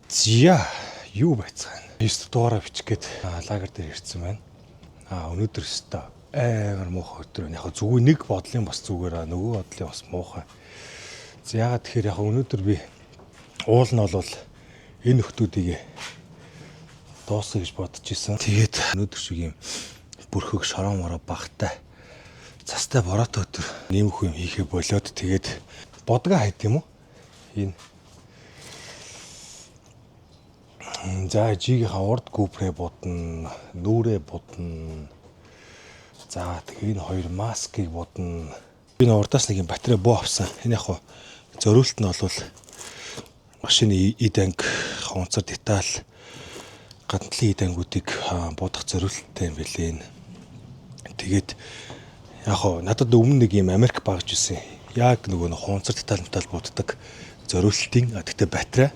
Зя юу байцгаана. 9 дугаараа бичих гээд лагер дээр ирсэн байна. Өнөөдөр өстө амар муухай өдөр байна. Яг зүгээр нэг бодлын бас зүгээр нөгөө бодлын бас муухай. Яагаад тэгэхээр яг өнөөдөр би уул нь бол энэ нөхдүүдийг дуусгая гэж бодож исэн. Тэгээд өнөөдөр шиг юм бүрхэг шорон мороо багтай цастай бороотой өдөр нэмэх юм хийхээ болоод тэгээд бодгаа хайд юм уу? Энэ за жигийнхаа урд гүпрээ будна, нүрээ будна. За тэгээ энэ хоёр маскыг будна. Энэ урдаас нэг юм батарей буу авсан. Энэ яг хуу зориулт нь бол машины эд анги, хонцор деталь, гаднлын эд ангиудыг будах зориулттай юм билээ. Тэгээд яг хуу надад өмнө нэг юм Америк багж ирсэн. Яг нөгөө хонцор деталь буддаг зориултын гэхдээ батарей.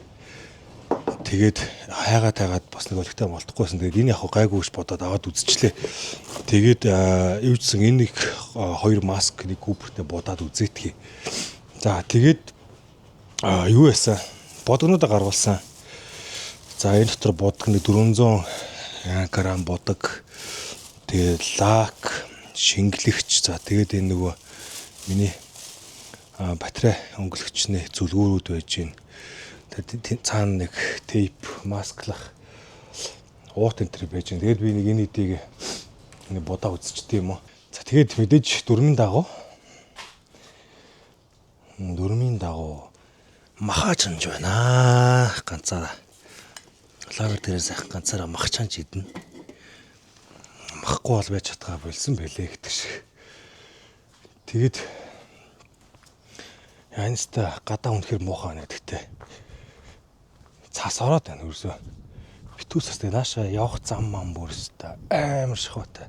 Тэгээд хайгаад бас нэг өлегтэй болтохгүйсэн. Тэгээд энэ яг гайгүйш бодоод аваад үзчихлээ. Тэгээд эвчсэн энэ их хоёр маск нэг гүпртээ бодоод үзээдгий. За тэгээд юу яасан? Бодгонуудаа гаргуулсан. За энэ дотор бодг нэг 400 грамм бодог. Тэгээд лак, шингэлэгч. За тэгээд энэ нөгөө миний батарей өнгөлөгчний зүлгүүрүүд байж гин. Тэгээд цаана нэг тейп, масклах уут энтер байж гин. Тэгээд би нэг энэ эдийг нэг бодоо үзчихтэй юм уу. За тэгээд мэдээж дөрмийн дагуу махаа чанж байна. Ганцаараа лагер дээрээ сайхан ганцаараа мах чанж идэнэ. Махгүй бол байж чадгаа болсон байлээ гэдэг шиг. Тэгээд янзтай гадаа үнэхэр муухай байна гэдэгтэй. Цаас ороод байна ерөөсөө. Битүүс цастай наашаа явах зам мам бүрстэй амар шахуутай.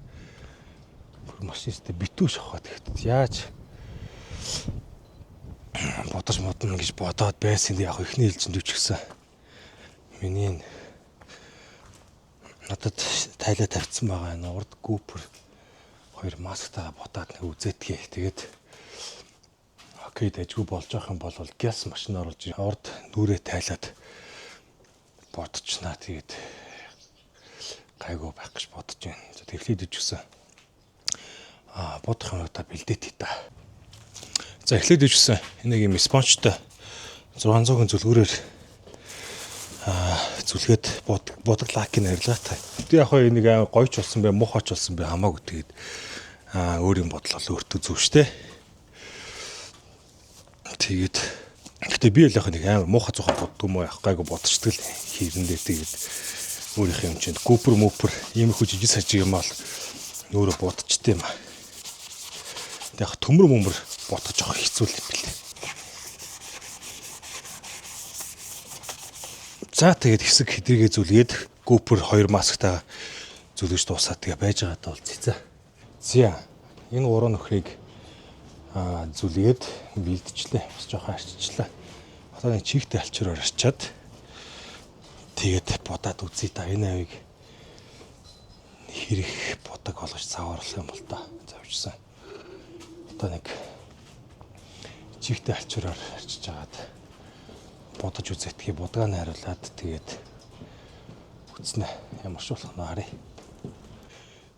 Бүр машинистэй битүү шахаад гэхдээ яаж бодож модно гэж бодоод байсан яг ихний хэлцэнд үчгсэн. Миний надад тайлаа тавьсан байгаа энэ урд гүпр хоёр масктайгаа бодоод нэг үзээдгээ. Тэгээд окей дэжгүй болж байгаа юм бол газ машин оруулж урд нүрээ тайлаад бодчихнаа. Тэгээд гайгүй байх гэж бодож байна. Тэглээд ижсэн. Бодох юм удаа бэлдээт та. За эхлээд ижсэн. Энэ нэг юм спонжтой 600-ын зүлгүүрээр зүлгээд бодог лакийг арилгаатай. Тэг яг хоо нэг гойч болсон бай, муухайч болсон бай хамаагүй. Тэгээд өөр юм бодлол өөртөө зөв штэ. Тэгээд гэтээ би л яг нэг амар муухай зохио боддог юм уу яг гайгүй бодчихдаг л хийрэндээ. Тэгээд өөрийнхөө юм чинь гүпр ийм их жижиг сажиг юм бол өөрөө бодчихдээ юм. Яг төмөр бодож авах хэцүү л юм билээ. За тэгээд хэсэг хэдрийгээ зүлгээд гүпр хоёр масктайгаа зүлгэж дуусаад тэгээ байж байгаа бол цэцээ. За энэ гурван нөхрийг зүлгээд бэлдчихлээ. Бас жоохон арчичлаа. Одоо нэг чигтэй алчраар арчаад тэгээд бодоод үзье та энэ авийг хэрэг бодог болгож цааруулах юм бол та завжсан. Одоо нэг чигтэй алчраар арчиж агаад бодож үзэтгий будгаа найруулад тэгээд үзнэ. Ямар ч болох нь харъя.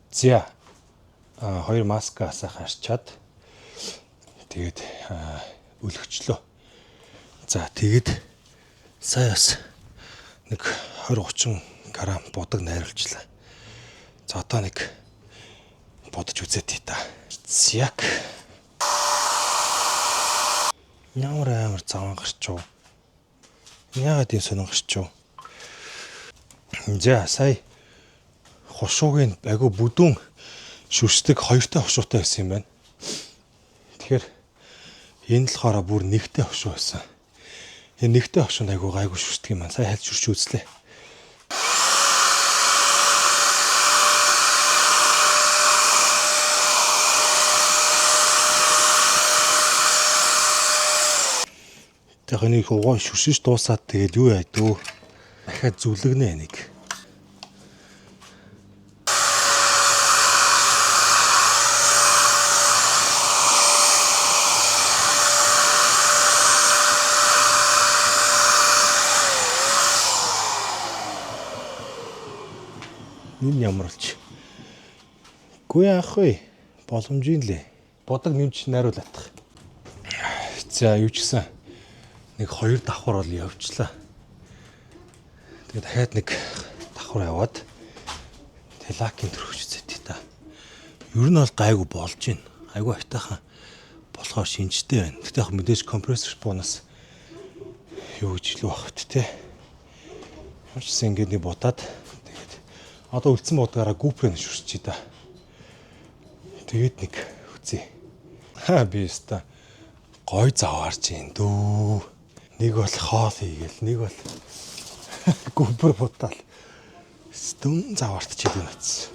За хоёр маска асаах арчаад тэгээд өлөгчлөө. За тэгээд саяас нэг 20-30 грамм бодог найруулчлаа. За одоо нэг бодож үзээдэй та. Зяк. Ямар заван гарчив. Яагаад ийм сонин гарчив. За сая хошуугийн агуу бүдүүн шүрсдэг хоёртой хошуутай байсан юм байна. Тэгэхээр энэ болохоор бүр нэгтэй хошуу байсан. Энэ нэгтэй хошуунд агуу гайгүй шүрсдэг юм байна. Сая хальт шүрч үзлээ. Тэгэхээр нэг угаан шүршиж дуусаад тэгээд юу яадгүй. Дахиад зүлгэнэ нэг. Энэ ямар болж. Гүй яах вэ? Боломжийн лээ. Бодог нэмж найруулах. За юу ч гэсэн нэг 2 давхар бол явчлаа. Тэгээ дахиад нэг давхар яваад Телакийн төрөгч зэт та. Ер нь бол гайгүй болж байна. Айгүй айтайхан болохоор шинжтэй байна. Тэгтээ яг мэдээж компрессор бонус юу гэж илүү багт те. Ямарчсан ингээд нэг будаад тэгээд одоо үлдсэн будгаараа гүпрэн шүрчээ да. Тэгээд нэг хүзээ. Би өста гой заваарч юм дөө. Нэг бол хоол хийгээл, нэг бол гүпэр бутаал. Стүн заваартчихэд юм атсан.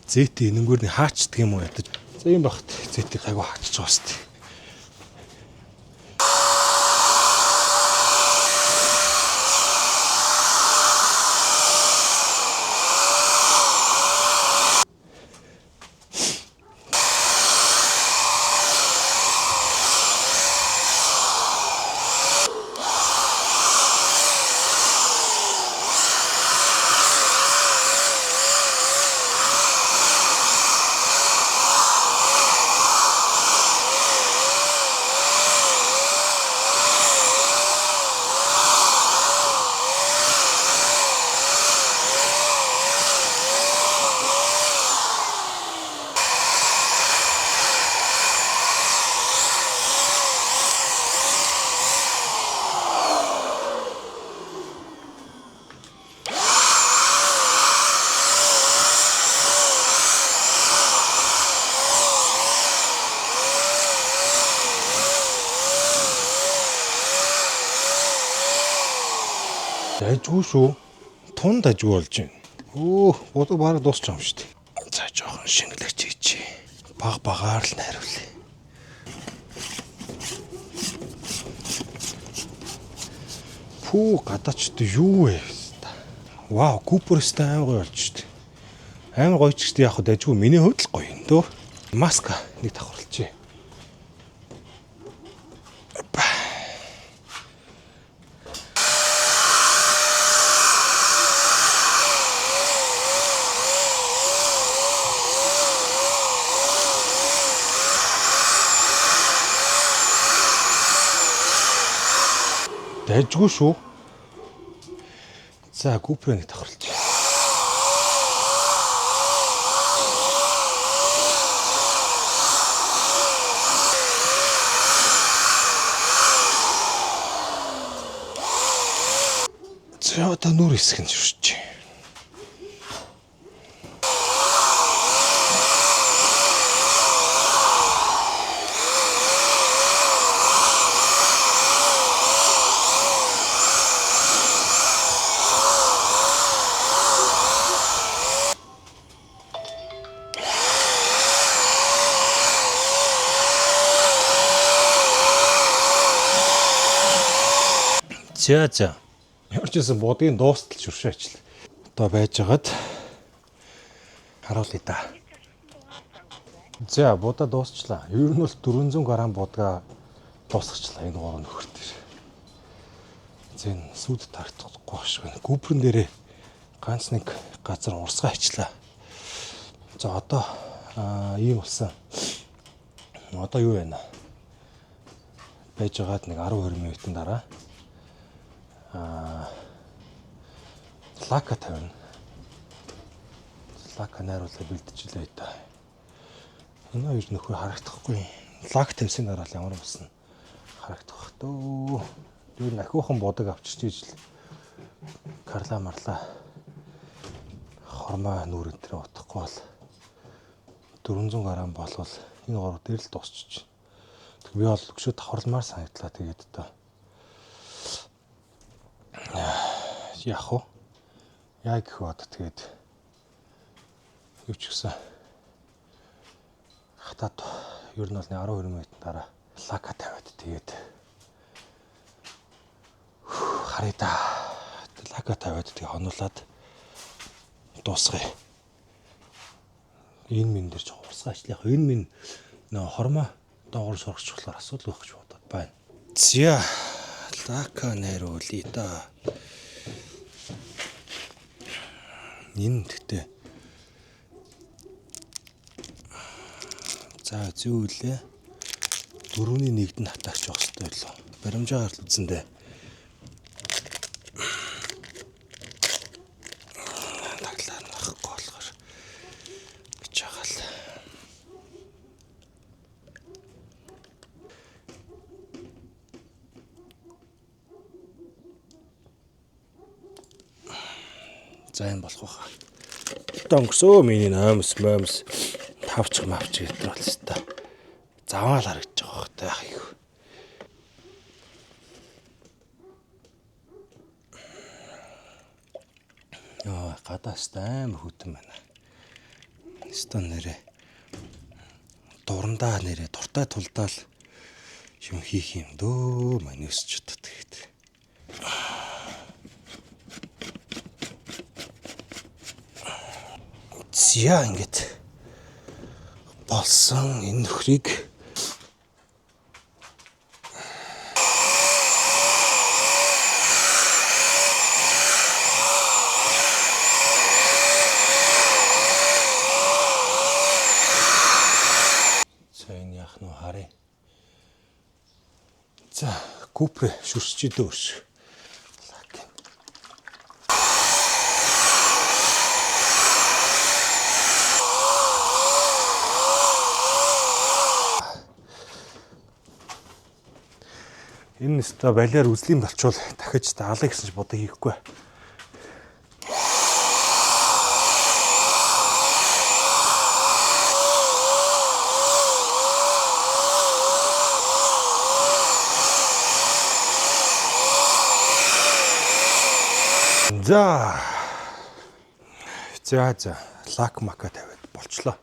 Зэт энэнгүүрний хаачдаг юм уу ядаж. За юм багт зэтийг хайгуу хаачиж байгаа сте. Дайжгүй шүү. Тун дайжгүй болж байна. Бодог бараг дуусч байгаа юм шүү дээ. За жоохон шингэлэгч хийчихье. Багаар л найруулъя. Гадаачд юу вэ? Вау, Куперстэй амар гоё болж шүү дээ. Амар гоё ч гэсэн яг хөө дайжгүй миний хувьд л гоё юм дөө. Маска нэг давхарлаа. Дайжгүй шүү. За гүпрэ нэг давхарлаа. За одоо нүр хэсэг нь шүрч. За. Ямар ч гэсэн будгийн дуустал шүршээ ажил. Одоо байжгаад харуулъя да. За будаа дуусчлаа. Ер нь бол 400 г будгаа дуусгачлаа энэ 3 нөхөр дээр. Зэн сүд тарагдахгүй байх шиг. Гүпрэн дээрээ ганц нэг газар урсгаа хийчлаа. За одоо ийм болсон. Одоо юу вэ? Байжгаад нэг 10-20 минутын дараа лака тавина. Лака найруулга бэлтжилээ да. Энэ хоёр нөхөр харагдахгүй. Лак тавьсан дараа л ямар болсон харагдах бах дөө. Юу нахиухан бодог авчирч ижил карла марла хормоо нүрэн дээр утахгүй бол 400 г болвол энэ 3 дээр л дуусчих. Тэг би бол өкшөө давхарламаар санагдлаа тэгээд одоо яах вэ? Яг их бод тэгээд юу ч гэсэн хатад ер нь бол 12 минутын дараа лака тавиад тэгээд харъя да. Лака тавиад тэгээд хонуулаад дуусгая. Энэ минь дээр ч урсгаа ажиллах. Энэ минь нөө хормоо доогоор сурагч болохоор асуудал байх гэж бодоод байна. За лака найруулъя да. Энэ гэхдээ за зүүлээ 4-1-д нь хатаач явах хэрэгтэй байлоо. Баримжаагаар л үзэндээ. Таглаа нахгүй болохоор гэж байгаа л. За энэ болох байхаа. Өнгөрсөө миний номс тавч мавч гэдэг бол өстой. Заваал харагдаж байгаа хөөхтэй яах юм. Яа, гадаастай амар хүтэн байна. Өстой нэрээ. Дурандаа нэрээ дуртай тулдаал юм хийх юм дөө мань өсч чаддаг гэдэг. Зя ингэж болсон энэ нөхрийг сайн яах нь харъя. За, купрэ шүрсч идөөш. Энэ нэстэ балиар үзлийм болчвол дахиж даалаа гэсэн ч бодог хийхгүй. За лак мака тавиад болчлоо.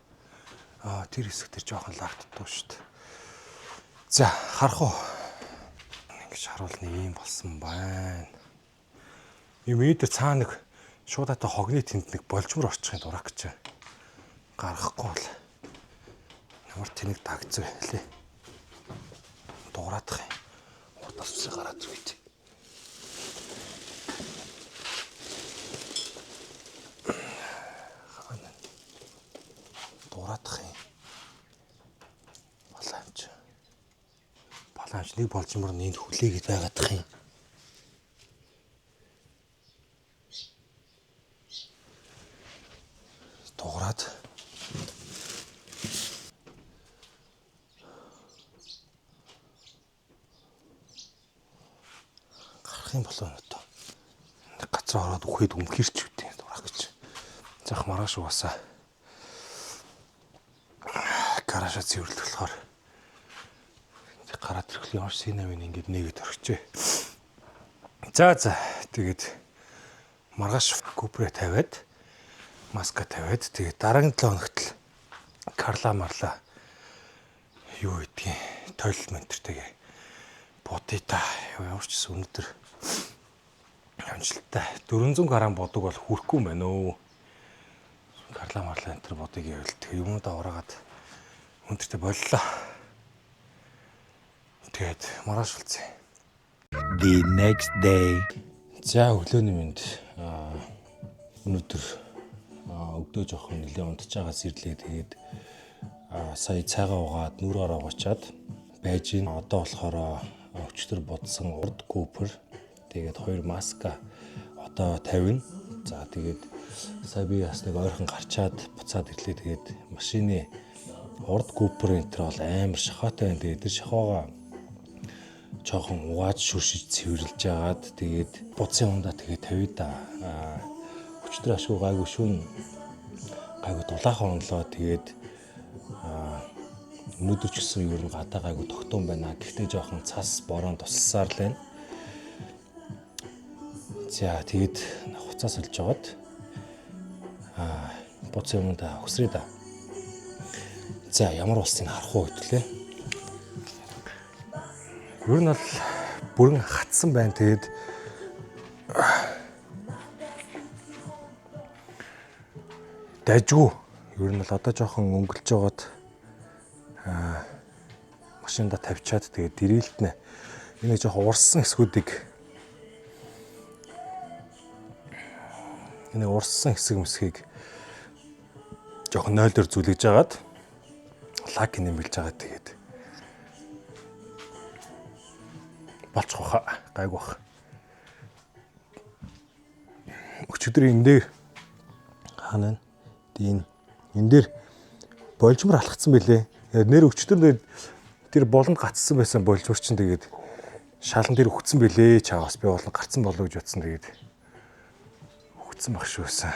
Тэр хэсэг тэр жоохон лактдуу шүү дээ. За харах уу. Ингэж харуулна ийм болсон байна. Юм ийдэр цаа нэг шуудатай хогны тэнд нэг болжмор орчихын дурак гэж гаргахгүй бол ямар тэнэг дагцгүй хэлээ. Дураадах юм. Урдаас үсээ гараад ирвэ. Дураадах юм. Балаамч нэг болжмор нь энд хүлээгээд байгаадах юм. Дуураад гарах юм болоо нөтө. Нэг газар ороод үхээд өмхэрч үтээ дурах гэж. Зах маргааш угаасаа гараашаа цэвэрлэх болохоор гараад ирэхлээр ямар синавын ингэж нэгэд орчихжээ. За тэгээд маргааш купрэ тавиад маска тавиад тэгээд дараагийн 7 хоногт л Карла Марла юу гэдгийг тойлол ментэртэйгээ бодъё та. Ямар ч гэсэн өнөөдөр амжилттай 400 г бодог бол хүрхгүй юм байна өө. Карла Марла энтер бодыг явал тэг юмудаа ураагаад өнөртөө боллоо. Тэгээд маргааш үлцээ. The next day. За өглөөний мэнд өнөөдөр өгдөө жоохон нэлээд унтж байгаас ирлээ. Тэгээд сая цайгаа угаад нүр гараа угаачаад байж гин. Одоо болохоор өчтөр будсан урд купер. Тэгээд 2 маска одоо 50. За тэгээд сая би бас нэг ойрхон гарчаад буцаад ирлээ. Тэгээд машины урд купер энтер бол амар шахаатай байна. Тэгээд тэр шахаага жоохон угааж шүршиж цэвэрлж агаад тэгээд буцын ундаа тэгээд тавья да. Өчтөр ашгүй гайгүй шүүн гайгүй дулаахан онлоо. Тэгээд өнөөдөр ч гэсэн ер нь гадаа гайгүй тогтун байна. Гэхдээ жоохон цас борон туссаар л байна. За тэгээд хуцаас олж жагаад буцын ундаа хөсрээ да. За ямар улсыг харах уу гэтлээ. Ер нь бол бүрэн хатсан байна. Тэгээд дайжгүй. Ер нь бол одоо жоохон өнгөлж жагаад машинда тавьчаад тэгээд дэрэлтнэ энэ жоохон урссан хэсгүүдийг энэ урссан хэсгийг жоохон 0 дээр зүлгэж агаад лак нэмэлж байгаа. Тэгээд болчих واخа гайг бах. Өчигдөр энэ дээр хаана энэ дээр болжмор алхацсан байлээ. Нэр өчтөр тэр болонд гацсан байсан болжмор чинь тэгээд шалан дээр өгцөн байлээ. Чаавас би болон гарцсан болов гэж бодсон. Тэгээд өгцөн баг шүүсэн.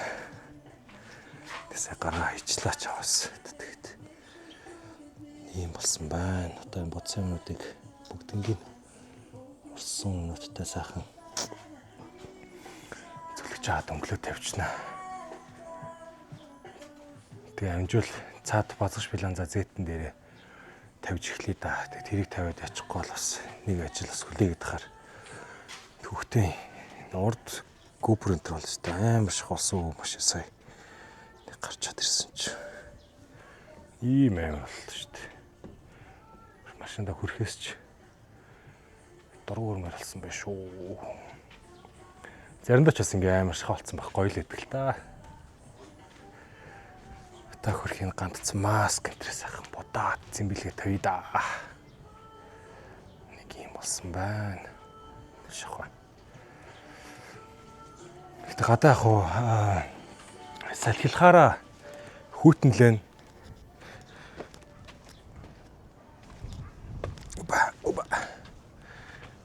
Тэсээ гараа хийчлаа чаавас. Тэгээд ийм болсон байна. Одоо энэ бодсон юмнуудыг бүгднийг урсан нуттай сайхан зөвлөж чаад өнгөлөө тавьчихна. Тэгээ амжуул цаад базгаш биланза зэтэн дээрээ тавьж эхлэе да. Тэгээ тэрийг тавиад ячихгүй бол бас нэг ажил бас хүлээгээд хахаар түүхтэй урд GoPro энэ бол өстой амар шах болсон маш сая. Тэг гарч чад ирсэн чи. Ийм амар боллоо шүү дээ. Машинда хүрэхээс ч дургуур маралсан байх шүү. Заримдаа ч бас ингээм амар шах болсон байх гоё л идэг л та. Та хөрхийн гандцсан маск энтрээс ахын будаад зэмбэлгээ тавья да. Нэг юм болсон байна. Шахаа. Гэтэ гадаа яг уу салхилахаараа хүүтэнлэн уба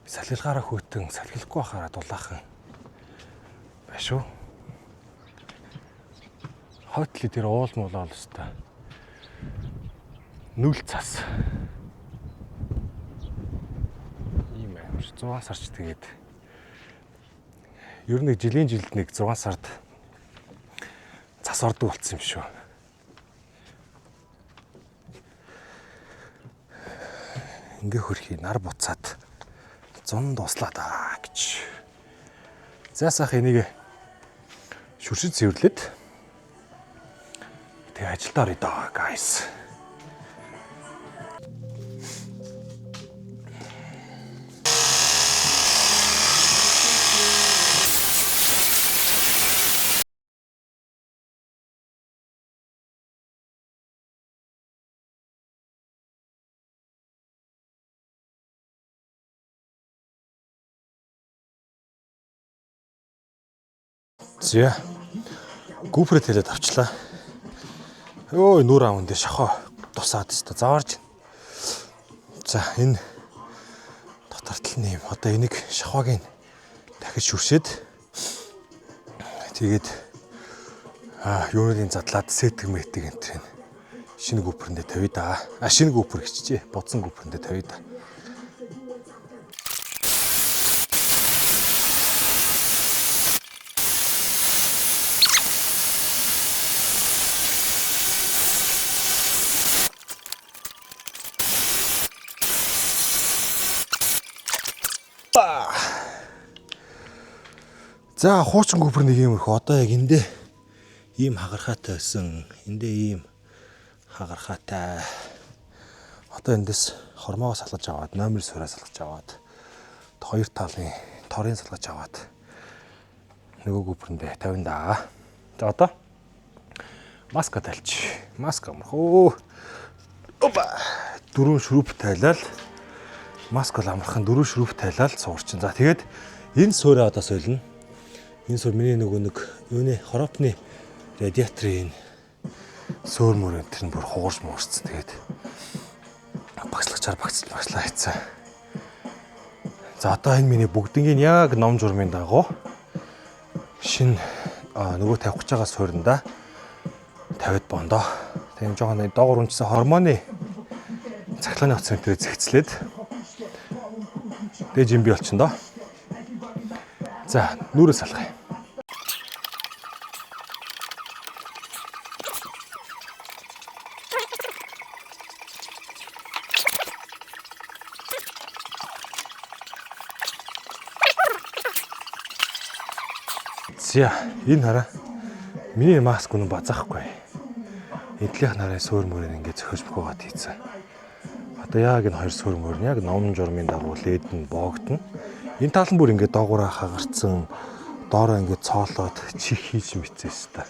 салхилахаараа хүүтэн салхилахгүй хахаараа дулаахан байна шүү. Хотли дээр уул муулаа л өстой. Нүл цас. Ийм амар 6 сарч тэгээд ер нь жилийн жилд нэг 6 сард цас ордог болсон юм шүү. Ингээ хөрхий нар буцаад зун дуслаа да гэж. Заасах энийг шүршид цэвэрлээд тэгээ ажилдаа орё доо guys. Зя. GoPro тэлээд авчлаа. Өө нүр аавн дээр шахаа тусаад өстө заварж. За энэ дотортолны юм. Одоо энийг шахаагийн дахиж шүршээд тэгээд юуны задлаад сэтг мэтэг энэ шинэ GoPro-нд тавья да. Шинэ GoPro гिचжээ. Бодсон GoPro-нд тавья да. За хуучин GoPro нэг юм их одоо яг эндээ ийм хагархаатай байсан. Эндээ ийм хагархаатай. Одоо эндээс хормоогоо салгаж аваад, номер сураа салгаж аваад, хоёр талын торын салгаж аваад нөгөө GoPro-нд тавина да. За одоо маска тайлч. Маска амархөө. Опа. 4 шүрүп тайлал. Маска амархан 4 шүрүп тайлал суурчин. За тэгээд энэ суураа одоо сойлно. Энэ суурь миний нөгөө нэг юуны хоропны радиаторын суур мөр энэ нь бүр хугарч муурцсан. Тэгээд багслагчаар багслаа хийцээ. За одоо энэ миний бүгднийг яг ном журмын дагуу шинэ нөгөө тавих гэж байгаа суурьнда тавиад бондоо. Тэгээд жоохон доогуур унжсан гормоны цахилгааны утас энтрээ зэгцлээд тэгээд жимби болчихно доо. За нүрээ салгая. За энэ хараа миний маск үнэн базаахгүй. Эдлийнх нараа суур мөрөөр ингээд зөхөж бөгөөд хийцэн. Одоо яг энэ хоёр суурь мөрн яг ном журмын дагуу лээд нь боогдно. Энэ тал нь бүр ингээд доогоороо хагарцсан, доороо ингээд цоолоод чих хийж мэдсэн та.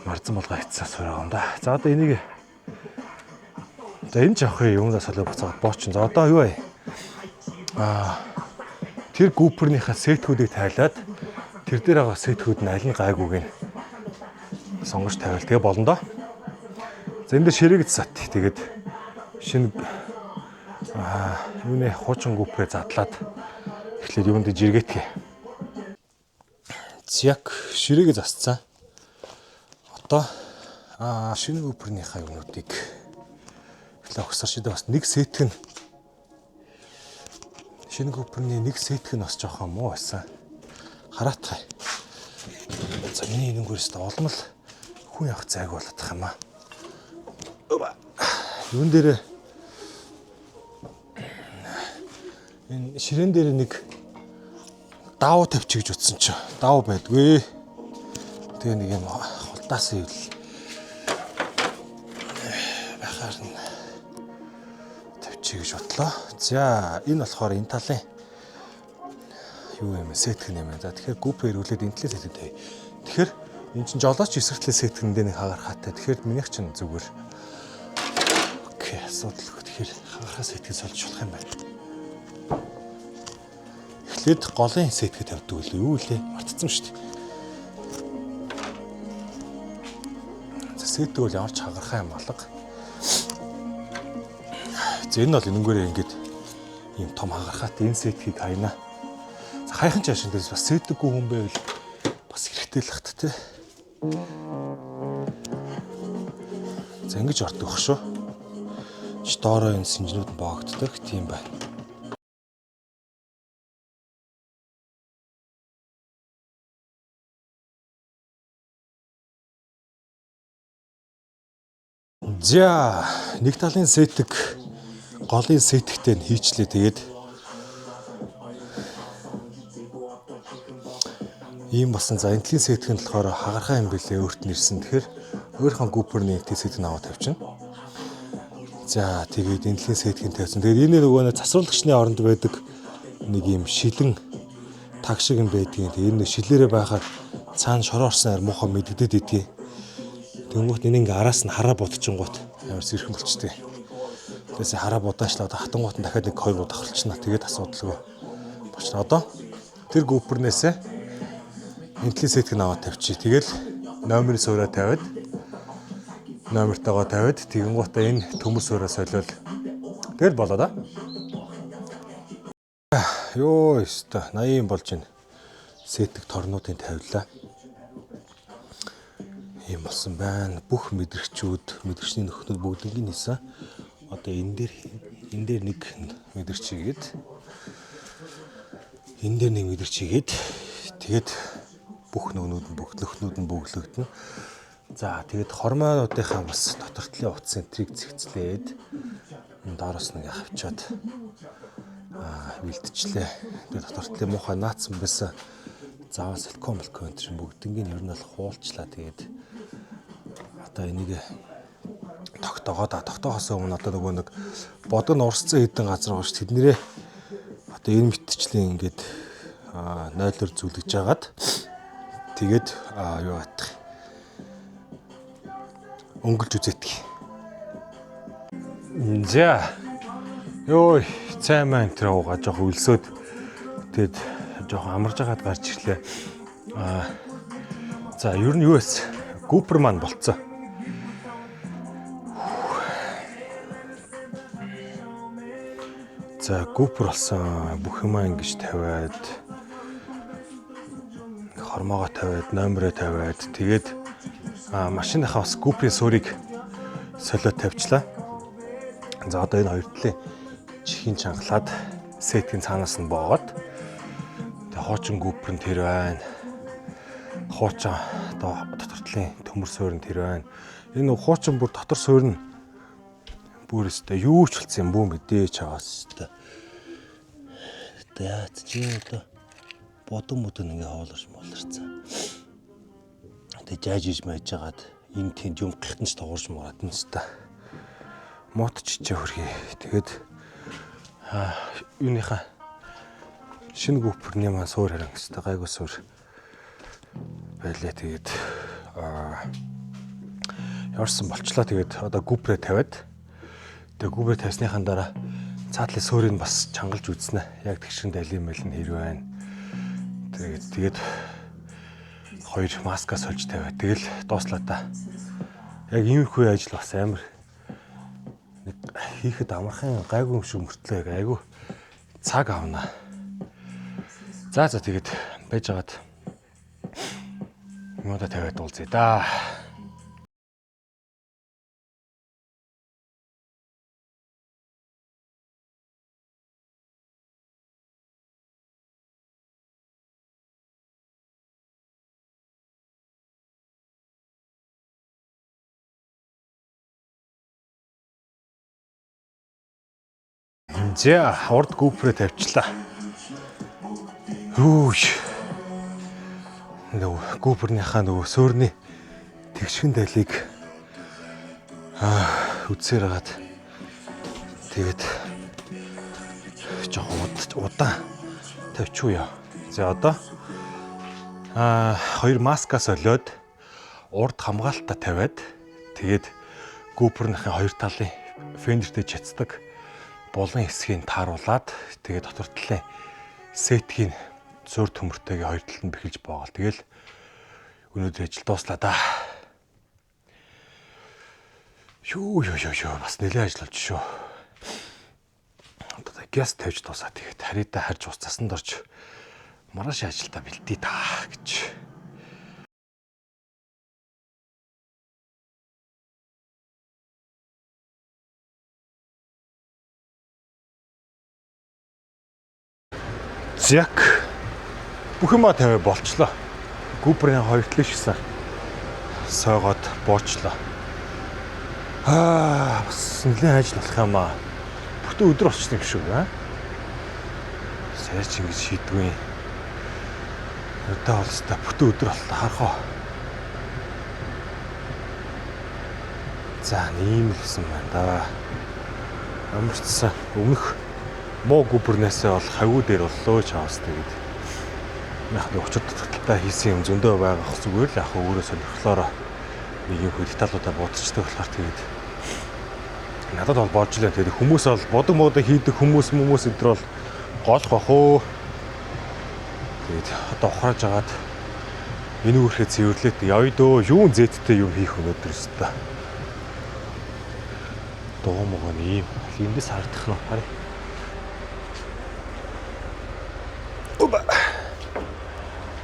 Марзан болгоо хийцээ суурь юм да. За одоо энийг энэ жоохын юмнаас солио буцаад боочин. За одоо юу вэ? Тэр гүүпернийхээ сетгүүдийг тайлаад тэр дээр байгаа сетгүүд нь аль нь гайгүйг нь сонгож тавиал. Тэгээ болно доо. За энэ дээр ширээгэд сат. Тэгээд шинэ юуны хуучин гүүпрээ задлаад эхлээд юунд жиргээтгэе. Яг ширээгээ засцсан. Одоо шинэ гүүпернийхээ юмнуудыг огсор шидэ бас нэг сетг нь шинэ гүүперний нэг сетг нь бас жоохон муу байсан. Хараатгай. За миний энэнгүүрээс олон л хүн явах зайг болоод юм аа. Юун дээр энэ ширээн дээр нэг давуу тавьчих гэж утсан ч давуу байдгүй. Тэгээ нэг юм хулдаас ивэл байхаар нь тавьчих гэж бодлоо. За энэ болохоор энэ талын юу юм сетг юм байна. За тэгэхээр гүүпээр үлээд энэ талаас хэлээд тавь. Тэгэхээр энэ чинь жолооч эсрэгтлээ сетгэндээ нэг хагархаатай. Тэгэхээр минийх чинь зүгээр. Окей, асуудалгүй. Тэгэхээр хагархаа сетгэ сольж болох юм байна. Эхлээд голын сетгэ тавьдаг үлээ. Юу лээ? Мартцсан шүү дээ. За сетг бол ямар ч хагархаа юм алга. За энэ бол энэнгээрээ ингээд ийм том хагархаатай энэ сетгийг хайна. За хайхан чаашин дээрс бас сетггүй хүн байвал бас хэрэгтэй л хат те. За ингэж ордог бах шүү. Ч доороо энэ синжнүүд нь боогддог тийм байна. За нэг талын сетг голын сетгтэй нь хийчлээ. Тэгээд ийм болсон. За энэ талын сетг нь болохоор хагархаа юм билээ өөрт нь ирсэн. Тэгэхээр өөрийнхөө гүүперний сетг нь аваад тавьчихна. За тэгээд энэ талын сетгийг тавьсан. Тэгээд энэ нөгөө засварлагчны оронд байдаг нэг юм шилэн таг шиг юм байдгийг. Тэгээд энэ шилээрээ байхаар цаана шороо орсон ар муухай мэддэд идэгий. Тэнгуут энэ ингээ араас нь хараа бодчихгоот ямар сэрхэн болчтой. Тэгээс хараа будаачлаад хатангуут нь дахиад нэг 2 удаа ахалчна. Тэгээд асуудалгүй болчихно. Одоо тэр гүүпернээсээ энэ талын сетгийг аваад тавьчих. Тэгэл номерын суураа тавиад номертойгоо тавиад тэгэнгуутаа энэ төмөр суураа солиол. Тэгэл болоо да. Йоо ёстой 80 болж байна. Сетг торнуудыг тавилаа. Ийм болсон байна. Бүх мэдрэгчүүд, мэдрэгчний нөхнүүд бүгднийг хийсэн. Одоо энэ дээр нэг мэдрэгч хийгээд энэ дээр нэг мэдрэгч хийгээд тэгээд бүх нөхнүүд нь бөглөгдөн. За тэгээд хормоонуудынхаа бас дотортлын утас энтриг зэгцлээд доороос нэг авчаад бэлдчихлээ. Тэгээд дотортлын муухай наацсан байсан. Заавал силикон чинь бүгднийг нь ер нь бол хуулчлаа. Тэгээд одоо энийг тогтоохоос өмнө одоо нөгөө нэг бодон урсцсан хэдэн газар байгаа ш. Тэднэрээ одоо энэ мэтчлийн ингээд 0-оор зүлгэж жагаад тэгээд юу атах өнгөлж үзээдэг. За ёо цай маань тэр уугаа жоох өлсөд тэгээд жоох амарж агаад гарч ирлээ. За ер нь юу вэ? Гүүпер маань болцсон. За гүүпер болсон. Бүх юмаа ингэж тавиад хормоогоо тавиад номероо тавиад тэгээд машиныхаа бас гүүперийн суурийг солиод тавьчлаа. За одоо энэ хоёр талын чихийн чангалаад сетгийн цаанаас нь боогоод тэгээд хуучин гүүпер нь тэр байна. Хуучин одоо дотор талын төмөр суурь нь тэр байна. Энэ хуучин бүр дотор суурь нь бүр өстой юу ч болсон юм бүү мэдээж чагаас өстой. Тэгээд чи одоо бодон ингээ хоолорч молорцсан. Тэгээд жааж иж байж жагаад энэ тэнд юм гихтэнч тоглож мураад нь өстой. муутчичээ хөрхий. Тэгээд юуныхаа шинэ гүпрний маань суур харин өстэй гайгүй суур байлээ. Тэгээд яварсан болчлоо. Тэгээд одоо гүпрээ тавиад тэгээд гүпрээ тавьсныхаа дараа цаатлын суурийг бас чангалж үзнэ. Яг тэгшин далийн мэл нь хэрэг байна. Тэгээд хоёр маска сольж тавиад тэгэл дууслаа та. Яг иймэрхүү ажил бас амар нэг хийхэд амархан гайгүй юм шиг мөртлөө айгүй цаг авна. За тэгээд байжгаад юмудаа тавиад уулзъя да. За урд гүпрээ тавьчлаа. Нөгөө гүпрнийхаа нөгөө суурны тэгшин далийг үдсээр хагаад тэгээд жоохон удаан тавьчихъя. За одоо хоёр маска солиод урд хамгаалтаа тавиад тэгээд гүпрнийхаа хоёр талын фендертэй чацдаг булан хэсгийг тааруулаад тэгээд дотор талын сетгийг зөөр төмөртэйгээ хоёр талд нь бэхэлж боогол. Тэгэл өнөөдөр ажил дууслаа да. Юу бас нэлээд ажил болж шүү. Одоо газ тавьж дуусаа тэгээд харидаа харж ус цасанд орж маргааш ажилдаа бэлдээ та гэж. Зяк бүх юмаа тавиа болчлоо. Гүприйн хоёр талын шигсэн сойгоод боочлоо. Бас нэлээд ажил болох юм аа. Бүтэн өдөр болчихсон юм шүү аа. Сайрч ингэж шийдгүй. Өдөө олстой бүтэн өдөр боллоо харахаа. За ийм л гэсэн байна да. Амарчсан өмнөх муу гүпрнээсээ бол хавгүй дээр боллоо ч аваас тэгээд яг нэг өчигд таталтаа хийсэн юм зөндөө байгаа ах зүгээр л яг өөрөө сонирхлоороо нэг юм хөө деталуудаа бодчихдаг болохоор тэгээд надад бол болж лээ. Тэгээд хүмүүс бол бодог хийдэг хүмүүс өдр бол голх бах уу. Тэгээд одоо ухрааж агаад энэ үрхээ цэвэрлээд явъя дөө юун зэттэй юм хийх өнөдр өстө. Дуумгоо ийм эндээс хардах нь харъя.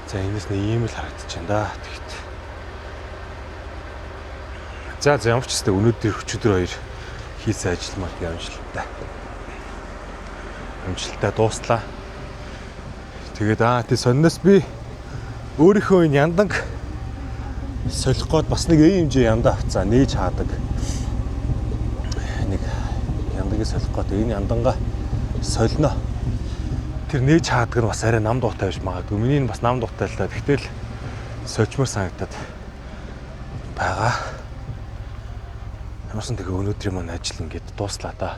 За энэс нэг ийм л харагдаж байна да. Тэгт. За ямар ч гэсэн өнөөдөр өчигдөр хоёр хийсэн ажил маань амжилттай. Амжилттай дууслаа. Тэгээд тий сонноос би өөрийнхөө энэ янданг солих гээд бас нэг ийм хэмжээ яндаа авцаа нээж хаадаг. Нэг яндагийг солих гээд энэ яндангаа солино. Тэр нээж хаадаг нь бас арай нам дуутай байж магадгүй. Миний нь бас нам дуутай л та. Тэгтэл сольчмор санагдаад байгаа. Ямарсан тэгээ өнөөдрийн маань ажил ингээд дууслаа да.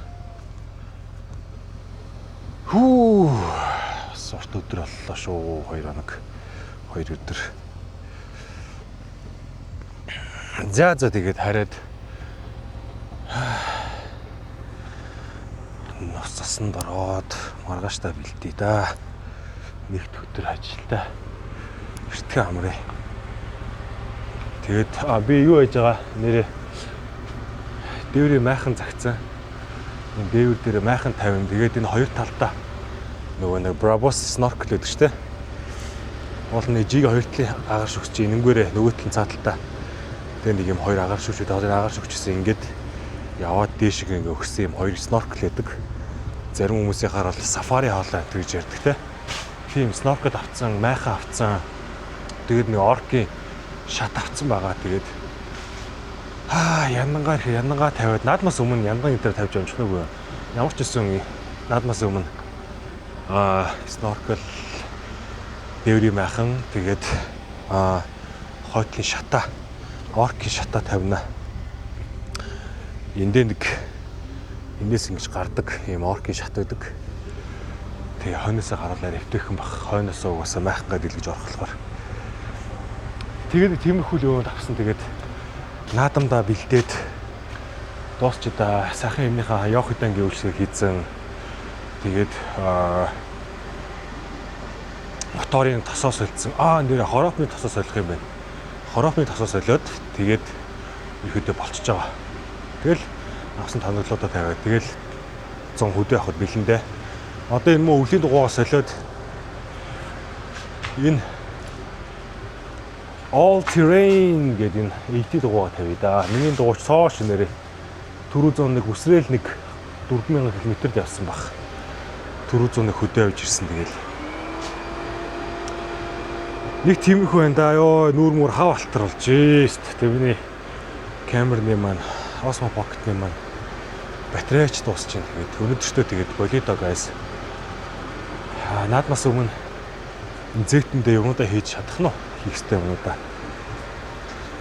Сорт өдөр боллоо шүү. 2 хоног. 2 өдөр. За тэгээд хараад нус цасанд ороод маргааштай бэлдээ да. Нэгд өдөр ажилдаа эртхэн амраа. Тэгээд би юу хийж байгаа нэрээ дээврийн майхан загцсан. Энэ дээвэр дээр майхан тавина. Тэгээд энэ хоёр талдаа нөгөө нэг Brabus snorkel гэдэг чтэй. Уул нэг жиг хоёр талын агаар шүгч энэнгээрээ нөгөө талын цааталтаа. Тэгээд нэг юм хоёр агаар шүгчүүд агаар шүгчсэн ингээд яваад дээшг ингээ өгсөн юм хоёр snorkel гэдэг. Зарим хүмүүсийн хараад сафари хаалаа гэж ярьдаг те. Тийм snorkel авцсан, майхан авцсан. Тэгээд нэг оркийн шат авцсан байгаа. Тэгээд яндангаа тавиад наадмаас өмнө яндан энэ төр тавьж амжих нүгөө. Ямар ч гэсэн наадмаас өмнө snorkel дээврийн майхан тэгээд хойтлын шата оркийн шата тавина. Эндээ нэг энэс ингэж гардаг ийм оркийн шат байдаг. Тэгээ хойноосоо гаруулаад эвтэйхэн баг хойноосоо угаасаа майхангаа дэлгэж орох болохоор. Тэгээд тиймэрхүү л өөнд авсан. Тэгээд наадамдаа бэлдээд дуусчдаа сайхан юмныхаа явах хөдөнгийн үйлчлэг хийцэн. Тэгээд моторын тосоо солилцсон. Нэр хороопны тосоо солих юм байна. Хороопны тосоо солиод тэгээд ихэдэ болчихж байгаа. Тэгэл авсан тоноглоодоо тавиад тэгэл 100 хөдөө авахд бэлэндээ. Одоо энэ мөн өвлийн дугуйгаа солиод энэ all terrain гэдэг энэ AT дугуйгаа тавья да. Миний дугуйч цоош нэрээ 401 үсрээл 4000 км явсан баг. 401 хөдөө авч ирсэн тэгэл. Нэг тиймэрхүү байна да. Ёо нүүр мөр хав алтар болж шít. Тэвний камерны маань Osmo Pocket-ны маань батарейч дуусч байна. Тэгээд өнөөдөртөө тэгээд болидо guys. Наадмаас өмнө зэгтэндээ юмудаа хийж чадах нь хийх хэрэгтэй юмудаа.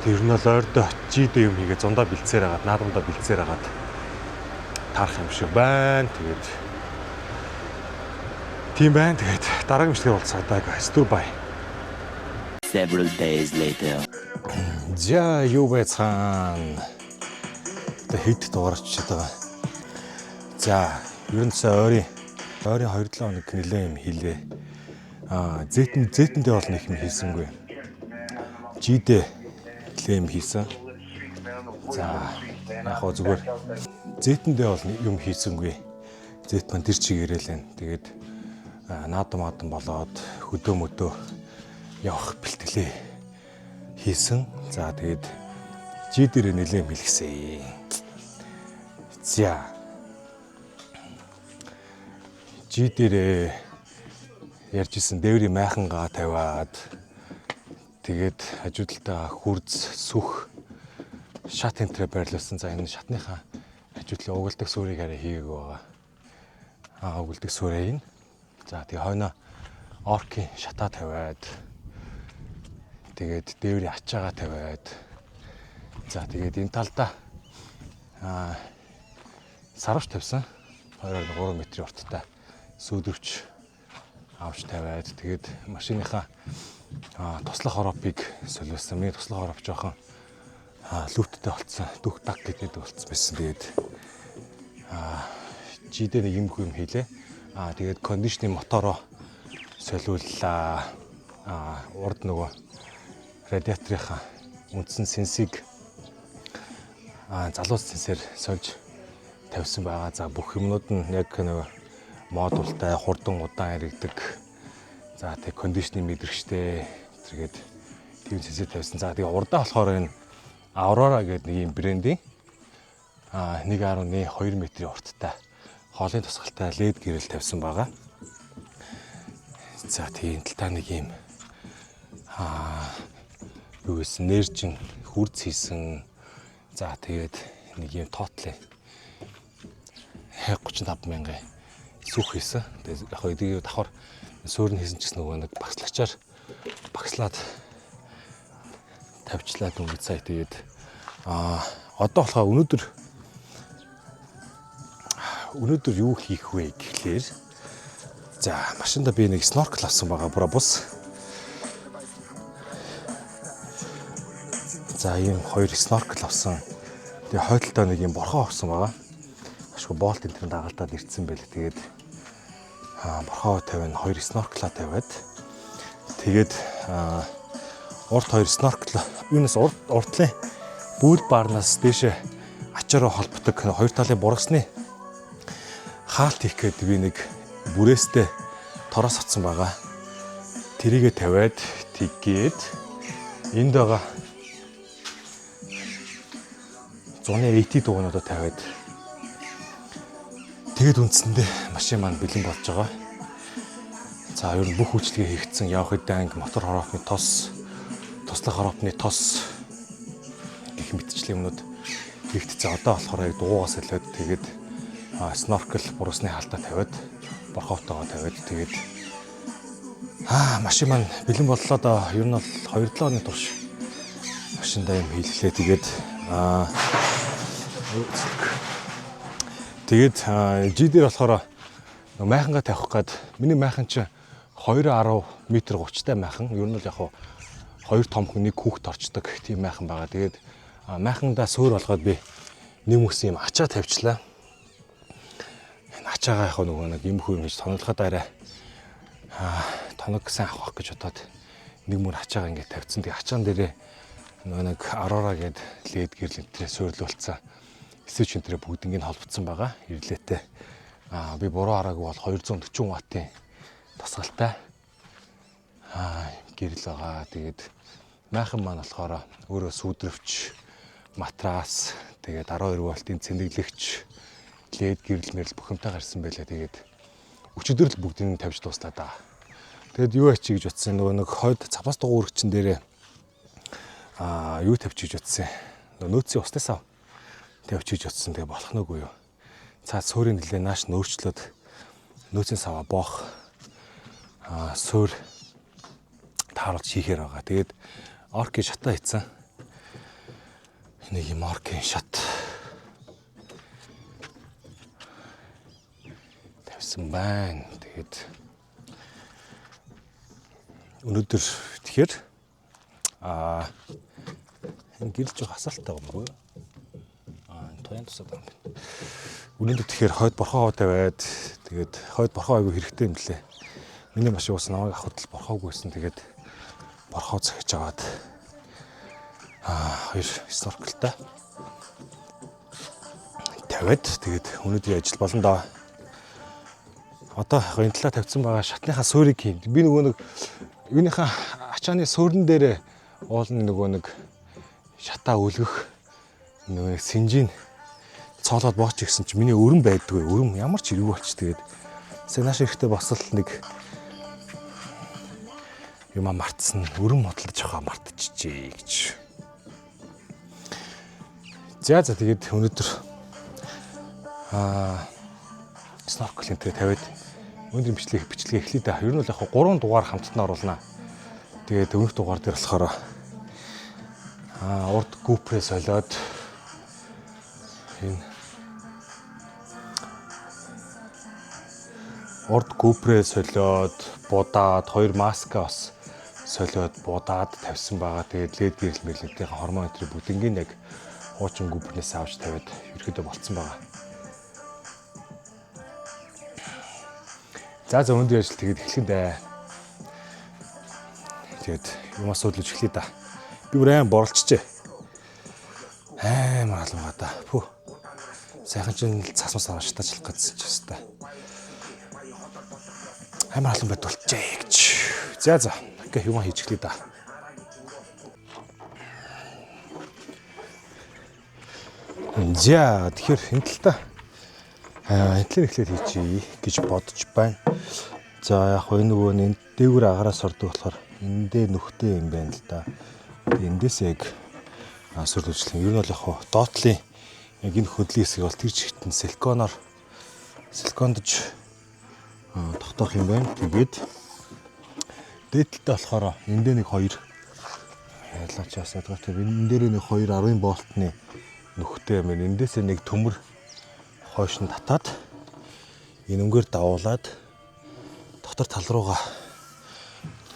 Тэр нь л ойрдоо GD юм хийгээ зундаа бэлцээр хагаад наадмдаа бэлцээр хагаад тарах юм шиг байна. Тэгээд тийм байна. Тэгээд дараагийн бичлэгээр уулзъя guys. Goodbye. Several days later. За юу байцгаана. Тэ хэд дуурайч байгаа. За ер нь ойрын 2-7 хоног нэлээ юм хийлээ. Зэтэндээ бол нэг юм хийсэнгүй. GD нэлээ юм хийсэн. За яг хоо зүгээр зэтэндээ бол юм хийсэнгүй. Зэт маань тэр чигээрээ л байна. Тэгээд наадам болоод хөдөө мөдөө явах бэлтгэлээ хийсэн. За тэгээд GD-ээр нэлээ юм хэлгсэн. За GD-ээр ярьжсэн дээврийн майхангаа тавиад тэгээд хажуудалтаа хурц сүх шат энтрэ байрлуулсан. За энэ шатныхаа хажуудлын угалдаг сүрийг арай хийгээг байгаа. Угалдаг сүрээ энэ. За тэгээ хойноо оркийн шатаа тавиад тэгээд дээврийн ачаагаа тавиад за тэгээд энэ талдаа сарвч тавьсан 2-3 метрийн урттай сүүдвч авч тавиад тэгээд машиныхаа туслах хороопыг солиулсан. Миний туслах хороп жоохон лүттэй болцсон. Дүх даг гэдэг болцсон байсан. Тэгээд GD нэг юм хийлээ. Тэгээд кондишны мотороо солиуллаа. Урд нөгөө радиаторынхаа үндсэн сенсийг залуус сенсээр сольж тавьсан байгаа. За бүх юмнууд нь яг нөгөө модултай хурдан удаан яригдаг. За тэг кондишны мэдрэгчтэй зэрэгэд тийм сенсээр тавьсан. За тэгээ урдаа болохоор энэ Aurora гэдэг нэг юм брендийн 1.2 метрийн урттай хоолын тусгалтай LED гэрэл тавьсан байгаа. За тийм талтаа нэг юм юу гэсэн нэржин хурц хийсэн. За тэгээд нэг юм тоотлын 35,000 сүх хийсэн. Тэгээд яг эдгээр давхар суурь нь хийсэн ч гэсэн нөгөө нэг багслагчаар багслаад тавьчлаад өнгөц сая. Тэгээд одоо болохоо өнөөдөр юу хийх вэ гэхлээр за машинда би нэг snorkel авсан байгаа бус. За ийм 2 snorkel авсан. Тэгээ хойдолтой нэг юм борхоо авсан байгаа. Ашгүй болт энэ төр дагалдаад ирсэн байл. Тэгээд борхоо тавина 2 snorkel тавиад тэгээд урд 2 snorkel юунаас урдлын бүүл баарнаас дээшээ ачаараа холбодог 2 талын бургасны хаалт хийх гээд би нэг бүрээстэй тороос авсан байгаа. Тэрийгэ тавиад тэгээд энд байгаа зуны AT дугуйнуудаа тавиад тэгээд үндсэндээ машин маань бэлэн болж байгаа. За ер нь бүх үйлчлэгээ хийгдсэн. Явах хэдэн анги, мотор хороопны тос, туслах хороопны тос гэх мэтчлэн юмнууд хийгдсэн. Одоо болохоор яг дугуйгаас солиод тэгээд snorkel бурусны хаалтаа тавиад борхоотойгоо тавиад тэгээд машин маань бэлэн боллоо доо. Ер нь бол 2-7 хоногийн турш машиндаа юм хийлгэлээ. Тэгээд Тэгээд G дээр болохоор майхангаа тавих гээд миний майхан чинь 2.10 м 30-тай майхан. Ер нь л яг хуу 2 томхон нэг хүүхэд орчдөг тийм майхан байгаа. Тэгээд майхандаа суур болгоод би нэг мөс юм ачаа тавьчлаа. Энэ ачаагаа яг нөгөө нэг юм хүү ингэж тоноглоход арай тоног сайн авах гэж бодоод нэг мөр ачаагаа ингэ тавьсан. Тэгээд ачаан дээрээ нөгөө нэг Aurora гээд LED гэрэл энтрээ суйрлуулсан. Switch энтрээ бүгднийг холбогдсон байгаа. Ирлээтэй. Би буруу хараагүй бол 240 ваттын тасгалтай гэрэл байгаа. Тэгээд майхан маань болохоор өөрөө сүдрөвч, матрас, тэгээд 12 вольтын цэнэглэгч, LED гэрэл мэрэл бүхэмтэй гарсан байлаа. Тэгээд өчигдөр л бүгдийг тавьж дуслаа да. Тэгэд юу ачи гэж утсан нөгөө нэг хойд цапас дугуурчин дээрээ юу тавьчих гэж утсан. Нөөцийн устасаа тавьчих гэж утсан. Тэгээ болох нүггүй юу. Цаад суурийн нэлээ нааш нөөрчлөөд нөөцийн саваа боох суур тааруулж хийхээр байгаа. Тэгээд орки шатаа хийцэн. Нэг юм оркийн шат тавьсан байна. Тэгээд өнөөдөр тэгэхээр энэ гэрэл жоо хасаалттай юм уу? Тоян тусаад байгаа юм байна. Өнөөдөр тэгэхээр хойд борхоо тавиад тэгээд хойд борхоо аягүй хэрэгтэй юм лээ. Миний машин ус намайг авахд л борхоогүйсэн. Тэгээд борхоо захиж аваад хоёр сnorkelтай тавиад тэгээд өнөөдрийн ажил болно доо. Одоо энэ талаа тавьсан байгаа шатныхаа суурийг хийн. Би нөгөө нэг юуныхаа ачааны суурин дээр уулын нөгөө нэг шатаа өлгөх нөгөө синжийн цоолоод бооч гисэн чи миний өрөн байдгүй. Өрөн ямар ч ирүү болч тэгээд сэнаш ихтэй босол нэг юм мартсан өрөн модлож байгаа мартчихжээ гэж. За тэгээд өнөөдөр snorkel энтрээ тавиад өнөөдөр бичлэгээ эхлэе да. Ер нь бол яг 3 дугаар хамтдаа оруулнаа. Тэгээд өмнөх дугаар дээр болохоор урд GoPro солиод энэ урд GoPro солиод будаад 2 маска бас солиод будаад тавьсан байгаа. Тэгээд LED гэрэл мэлнэтийн хормон энтрээ бүгднийг яг хуучин GoPro-нээс авч тавиад ерөөдөө болцсон байгаа. За өнөөдөр ажил тэгээд эхлэх нь дээ. Тэгээд юмас судлаж эхлэе да. Би бүр борлчжээ. Амар алгаа да. Пүү. Сайхан чинь цасмас аваа шатаачлах гэсэн ч хэвээр. Амар алан байд болчихжээ гэж. За. Окей, юмаа хийж эхлэе да. За тэгэхээр энэ талаа энтлэр эхлээд хийчихье гэж бодож байна. За яг энэ нөгөө энэ дээгүүр агараас ордог болохоор эндээ нүхтэй юм байна л да. Эндээс яг сүрлүүлжлэх юм. Ер нь бол яг доотлын яг энэ хөдлийн хэсэг бол тэр чигтэн силикондож тогтоох юм байна. Тэгээд дээдэлтэй болохоор эндээ нэг 2 ялаач ясаад байгаа. Тэгээд энэ дээр нэг 2 10 волтны нүхтэй юм. Эндээсээ нэг төмөр хойш нь татаад энэ өнгөөр давуулаад дотор тал руугаа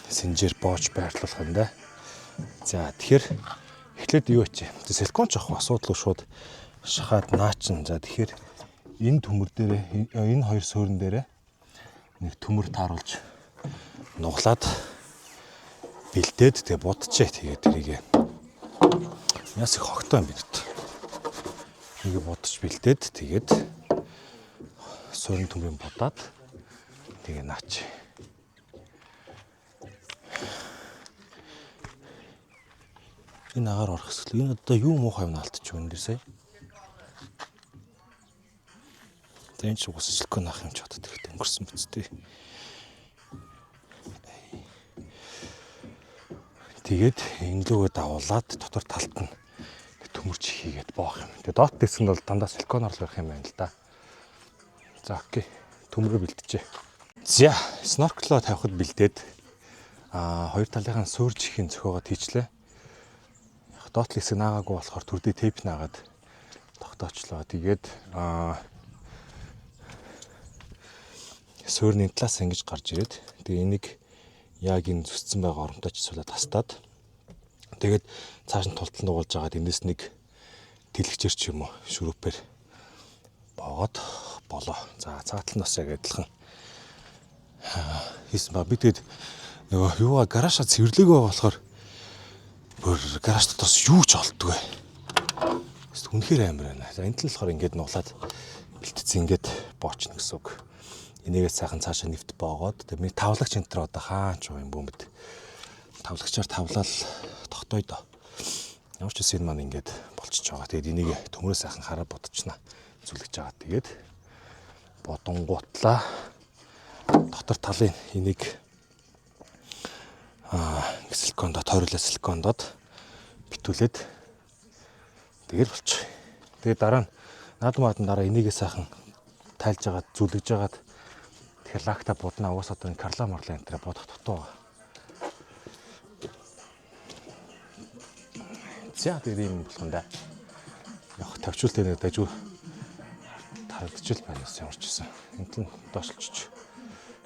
синжээр боож байрлуулах юм да. За тэгэхээр эхлээд юу ачи. Силикон ч авах асуудал шууд шахаад наачин. За тэгэхээр энэ төмөр дээр энэ хоёр суурин дээр нэг төмөр тааруулж нуглаад бэлдээд тэгээ будчихээ. Тэгээ тэрийг яс их хогтой юм бид. Нэг бодож бэлдээд тэгээд суурин төмрийн будаад тэгээ наач. Энэ агаар орох хэсэг. Энэ одоо юу муухай юм алдчих юм дээр сая. Тэнч уус силикон ах юм ч бодод ихтэй өнгөрсөн биз дээ. Тэгээд энэ лүүгээ давуулаад дотор талд нь төмөрч хийгээд боох юм. Тэгээд доот дэсгэнд бол дандаа силиконоор л байх юм байна л да. За окей. Төмрөө бэлтжээ. За, snorkel тавихад бэлдээд хоёр талынхаа суурж ихийн зөхөөгөө тийчлээ. Яг доотлын хэсэг наагаагүй болохоор төрдөө тейп наагаад тогтоочлоо. Тэгээд суурны талаас ингэж гарч ирээд тэгээ энийг яг энэ зүсцэн байгаа оромтой чисүүлээ тастаад тэгээд цааш нь тултал нугалж агаад энэс нэг тэлэгчээр ч юм уу шүрүүпээр боогод болоо. За цаатал нь бас яг адилхан хийсэн ба би тэгээд нөгөө юугаа гараашаа цэвэрлээгөө болохоор бүр гараж дотоос юу ч олдгүй. Үнэхээр амар байна. За энэ л болохоор ингээд нуглаад бэлтцэн ингээд боочно гэсэн үг. Энийгээ сайхан цаашаа нэвт боогоод тэгээд миний тавлагч энэ төр одоо хаач юм бөөмд. Тавлагчаар тавлал тогтоё доо. Ямар ч үсэн маань ингээд болчихж байгаа. Тэгээд энийг төмрөө сайхан хараа бодчихно. Зүлгэж байгаа. Тэгээд бодонгуутлаа дотор талын энийг силикондоо тойруулаад силикондод битүүлээд тэгээд болчих. Тэгээд дараа нь наадмаадан дараа энийгээ сайхан тайлж агаад зүлгэж агаад тэгэхээр лакта будна уус одоо карла марлаа энэ бодох дутуу. За тэгээд юм болгонда яг тавьчулт энэ дажгүй тарагдчихл байна ус ямар ч гэсэн. Энд нь доошлчих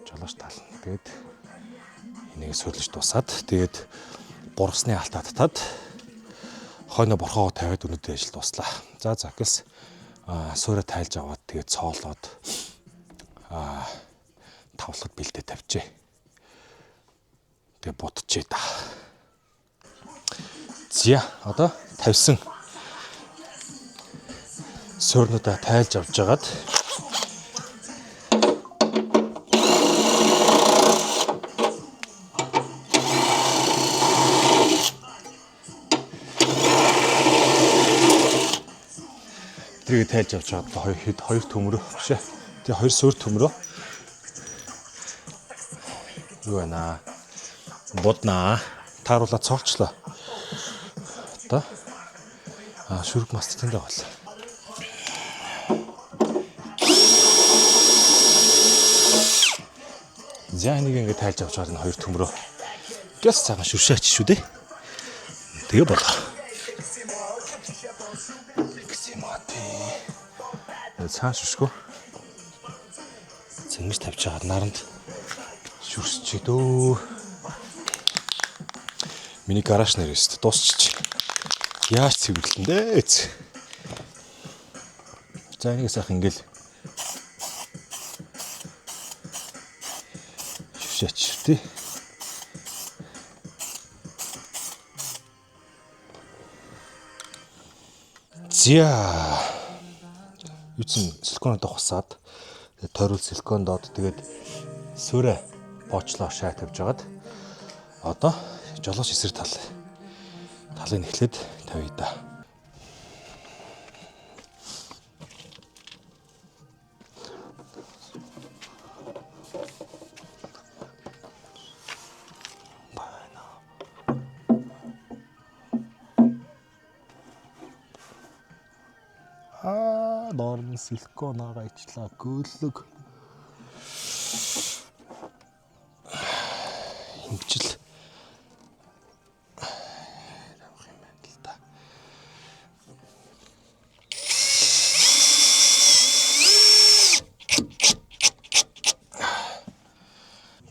жолооч таална. Тэгээд энийг суулж дуусаад тэгээд бургасны алтаа татаад хойно борхоо тавиад өнөдөө ажил дуслаа. За гэс суурэ тайлж аваад тэгээд цоолоод тавлахад бэлдээ тавьчээ. Тэгээд будчихъя да. За одоо тавьсан суурнуудаа тайлж авч жагаад тэрийг тайлж авч байгаа хоёр төмрөө бишээ. Тэгээ хоёр суур төмрөө юу байна? Буднаа тааруулаад цоолчлоо. Одоо шүрэг маст тэндээ бол. За энийг ингээд тайлж авч байгаа энэ хоёр төмрөө. Гэс цагаан шүршаач шүү дээ. Тэгээ болоо. Цааш шүшгөө. Зэнгэж тавьж байгаа наранд шүрсчээ дөө. Миний гараж нэрээс дуусчих. Яаж цэвэрлэн дээ. За энийг сайхан ингээл шүшээч тий. За юусэн силиконод хусаад тойрол силикондод тэгээд сүрэ боочлоо шаа тавьж агаад одоо жолооч эсрэг талыг эхлээд тавья да. Дорн силиконоогоо ичлаа гөлөг. Хэмжил. Тавих юм байна л да.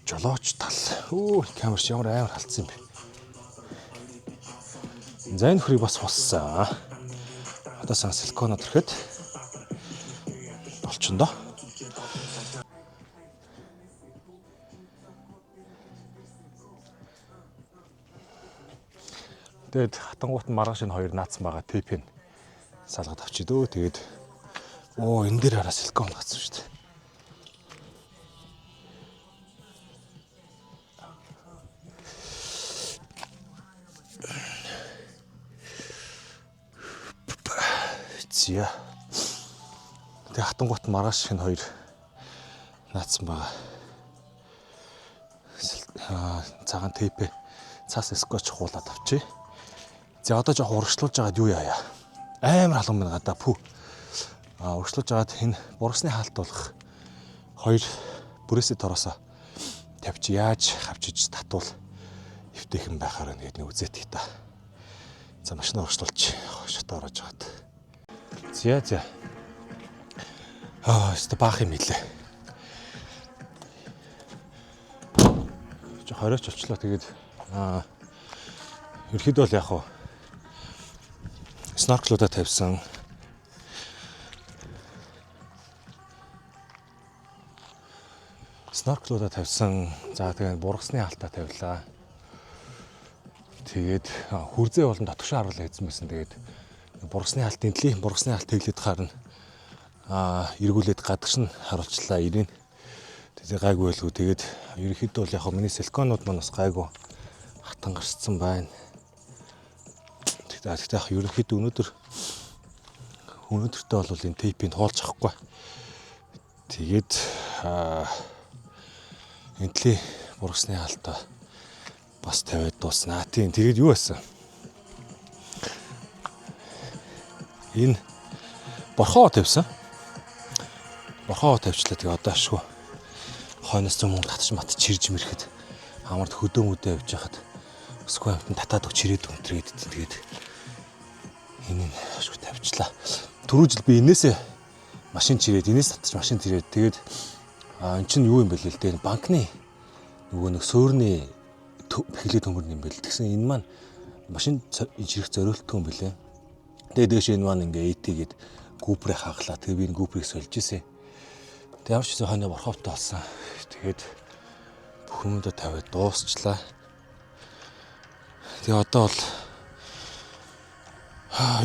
Жолооч тал. Камерч ямар амар халтсан юм бэ. За энэ хөрийг бас хуссан. Одоо сан силиконод ирэхэд болчихно доо. Тэгээд хатангуут маргааш энэ хоёр наацсан байгаа тейпийг салгаад авчи дөө. Тэгээд энэ дээр хараа силикон гацсан шүү дээ. зя. Тэгээ хатангуут маргааш энэ хоёр наацсан байгаа. Цагаан тейпээ цаас скотч хуулаад авчи. За одоо жоох урагшлуулж байгаад юу яая? Амар халуун байна гадаа пүү. Урагшлуулж байгаад энэ бургасны хаалт болох хоёр бүрээсээ тороосоо тавьчих яаж хавчиж татвал эвтэйхэн байхаар нэгэд нэг үзээт их та. За машин урагшлуулж шатаа орож байгаад. За. Өстө баах юм хэлээ. хоройч болчлоо. Тэгээд ерөөхдөө бол яг снорклуудаа тавьсан. За тэгээд бургасны хаалтаа тавилаа. Тэгээд хүрзээ болон дотгошоо харуулаа хийсэн байсан. Тэгээд бургасны хаалт тэглээд харна. Эргүүлээд гадагш нь харуулчлаа ирэн. Тэгээд гайгүй байлгүй. Тэгээд ерөнхийдөө бол яг миний силиконууд маань бас гайгүй хатан гарцсан байна. Тэгээд ерөнхийдөө өнөөдөртөө бол энэ тейпийг тоолж авахгүй. Тэгээд энтли бургасны хаалтаа бас тавиад дуусна. Тийм тэгээд юу байсан? Энэ борхоо тавьсан. Борхоо тавьчлаа. Тэгээ одоо ашгүй хойноос юм татч чирж мэрэхэд хамард хөдөө явж хахад өсгөө амтан татаад чирээд өнтрээд тэгээд энэ ашгүй тавьчлаа. Түрүү жил би энээсээ машин чирээд энээс татчих машин чирээд тэгээд эн чинь юу юм бэ л дээ банкны нөгөө нэг суурны пэглээ төмөр юм бэл тэгсэн энэ маань машин чирэх зориултгүй юм бэлээ. Тэгээд дэш энэ маань ингээ ээтэгээд гүүпрээ хаглаа. Тэгээд би энэ гүүприйг сольж ирсэн. Тэгээд ямар ч хойно борховтой болсон. Тэгээд бүх юмудаа тавиад дуусчлаа. Тэгээд одоо бол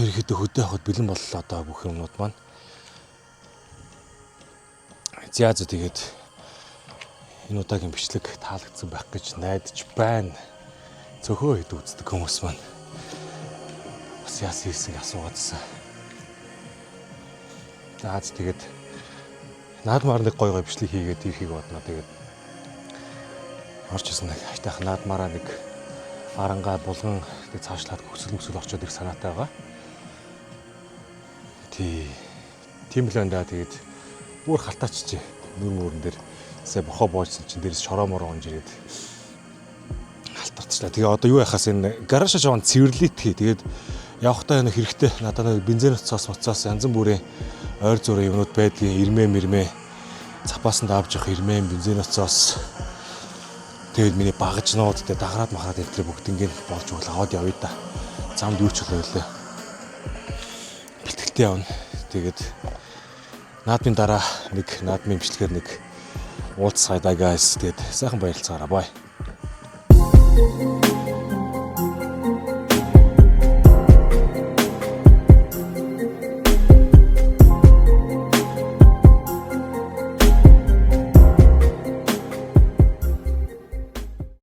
ерөөхдөө хөдөө явахд бэлэн боллоо одоо бүх юмнууд маань. За тэгээд энэ удаагийн бичлэг таалагдсан байх гэж найдаж байна. Цөхөө хэд үздэг хүмүүс маань бас яас хийсэн асуугаадсан. За тэгээд наадмаар нэг гой бичлэг хийгээд ирхийг бодно. Тэгээд орч исэн нэг хайтайхан наадмаараа нэг арангаа булган тэгээд цаашлаад хөсөл очоод их санаатай байгаа. Тийм л энэ тэгээд бүр халтаач нүүрэн дээр сая бохоо боожсон чинь дээрээс шороо мороо онжирээд халтарчлаа. Тэгээ одоо юу яхаас энэ гараж жоохон цэвэрлэтгий. Тэгээд явахдаа энэ хэрэгтэй надад нэг бензин уцаас янз бүрийн ойр зургийн юмнууд байдгийн ирмээ цапаасанд авч явах ирмээ бензин уцаас тэгээд миний багажнууд тэгээд дагараад махаад энэ бүгд ингээд болж өгөл аваад явъя да. Замд юу ч болоо. Бэлтгэлтэй явна. Тэгээд наадмын дараа наадмын бичлэгээр уулзцаая guys. Тэгээд сайхан баярлцгаараа. Bye.